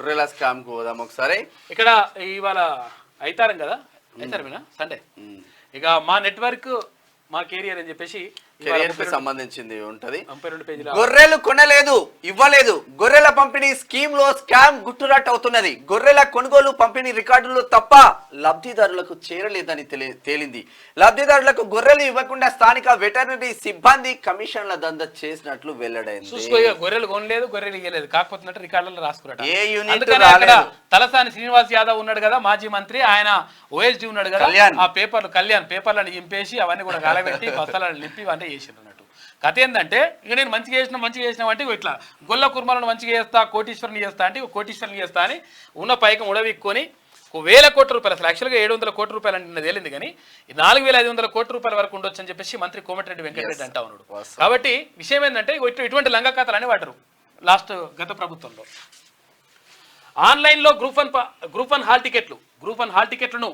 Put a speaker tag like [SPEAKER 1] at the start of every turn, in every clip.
[SPEAKER 1] గొర్రెల స్కామ్ కు పోదాం ఒకసారి.
[SPEAKER 2] ఇక్కడ ఇవాళ అయితారం కదా, అయితారమేనా సండే. ఇక మా నెట్వర్క్ మా కెరియర్ అని చెప్పేసి
[SPEAKER 1] సంబంధించింది ఉంటది.
[SPEAKER 2] 52 పేజీల
[SPEAKER 1] గొర్రెలు కొనలేదు, ఇవ్వలేదు, గొర్రెల పంపిణీ స్కీమ్ లో స్కామ్ గుట్టురట్టు అవుతున్నది. గొర్రెల కొనుగోలు పంపిణీ రికార్డులు తప్ప లబ్ధిదారులకు చేరలేదని తేలింది. లబ్ధిదారులకు గొర్రెలు ఇవ్వకుండా స్థానిక వెటర్నరీ సిబ్బంది కమిషన్ల దంద చేసినట్లు వెల్లడైంది.
[SPEAKER 2] గొర్రెలు కొనలేదు, గొర్రెలు ఇవ్వలేదు, కాకపోతే రికార్డులలో రాసుకున్నాడు.
[SPEAKER 1] ఏ యూనిట్
[SPEAKER 2] తలసాని శ్రీనివాస్ యాదవ్ ఉన్నాడు కదా, మాజీ మంత్రి, ఆయన ఓఎస్డీ ఉన్నాడు కదా, ఆ కళ్యాణ్ పేపర్లను ఇంపేసి అవన్నీ కూడా గాలబెట్టి బస్తాలను నింపి ఇవన్నీ చేసిండు అన్నట్టు. కథ ఏంటంటే ఇక నేను మంచిగా చేసిన అంటే ఇట్లా గొల్ల కుర్మలను మంచిగా చేస్తా, కోటీశ్వరుని చేస్తా అంటే కోటీశ్వరుని చేస్తా అని ఉన్న పైకం ఉడవిక్కొని 1000 కోట్ల రూపాయలు, అసలు యాక్చువల్గా 700 కోట్ల రూపాయలు అంటే తేలింది, కానీ 4500 కోట్ల రూపాయల వరకు ఉండొచ్చు అని చెప్పేసి మంత్రి కోమటిరెడ్డి వెంకటరెడ్డి అంటా ఉన్నాడు. కాబట్టి విషయం ఏంటంటే ఇటువంటి లంగా ఖాతాలు అని వాడరు గత ప్రభుత్వంలో. ఆన్లైన్లో గ్రూప్ వన్ హాల్ టికెట్లను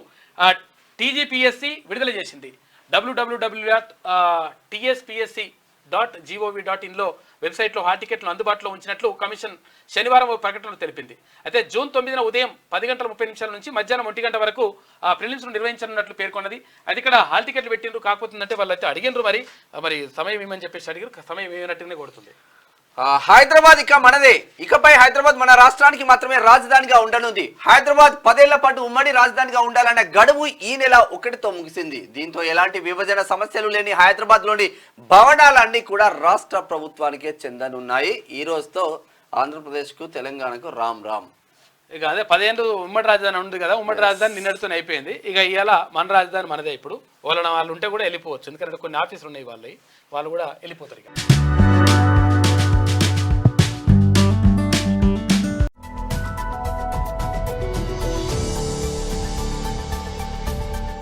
[SPEAKER 2] టీజీపీఎస్సీ విడుదల చేసింది. www.tspsc.gov.in లో వెబ్సైట్లో హాల్ టికెట్లను అందుబాటులో ఉంచినట్లు కమిషన్ శనివారం ప్రకటనలో తెలిపింది. అయితే జూన్ 9న ఉదయం 10:30 నుంచి మధ్యాహ్నం 1 గంట వరకు ప్రిలిమ్స్ను నిర్వహించనున్నట్లు పేర్కొన్నది. అది ఇక్కడ హాల్ టికెట్లు పెట్టిండ్రు, కాకపోతుందంటే వాళ్ళు అయితే అడిగినరు, మరి సమయం ఏమని చెప్పేసి అడిగారు, సమయం ఏమైనట్టుగానే కొడుతుంది.
[SPEAKER 1] హైదరాబాద్ ఇక మనదే. ఇకపై హైదరాబాద్ మన రాష్ట్రానికి మాత్రమే రాజధానిగా ఉండనుంది. హైదరాబాద్ 10 ఏళ్ల పాటు ఉమ్మడి రాజధానిగా ఉండాలన్న గడువు ఈ నెల 1తో ముగిసింది. దీంతో ఎలాంటి విభజన సమస్యలు లేని హైదరాబాద్ లోని భవనాలన్నీ కూడా రాష్ట్ర ప్రభుత్వానికే చెందనున్నాయి. ఈ రోజుతో ఆంధ్రప్రదేశ్ కు తెలంగాణకు రామ్ రామ్.
[SPEAKER 2] ఇక అదే 10 ఏళ్ళు ఉమ్మడి రాజధాని ఉంది కదా, ఉమ్మడి రాజధాని నిన్నటితో అయిపోయింది. ఇక ఇవాళ మన రాజధాని మనదే. ఇప్పుడు వాళ్ళు ఉంటే కూడా వెళ్ళిపోవచ్చు, ఎందుకంటే కొన్ని ఆఫీసులు ఉన్నాయి, వాళ్ళు కూడా వెళ్ళిపోతారు ఇక.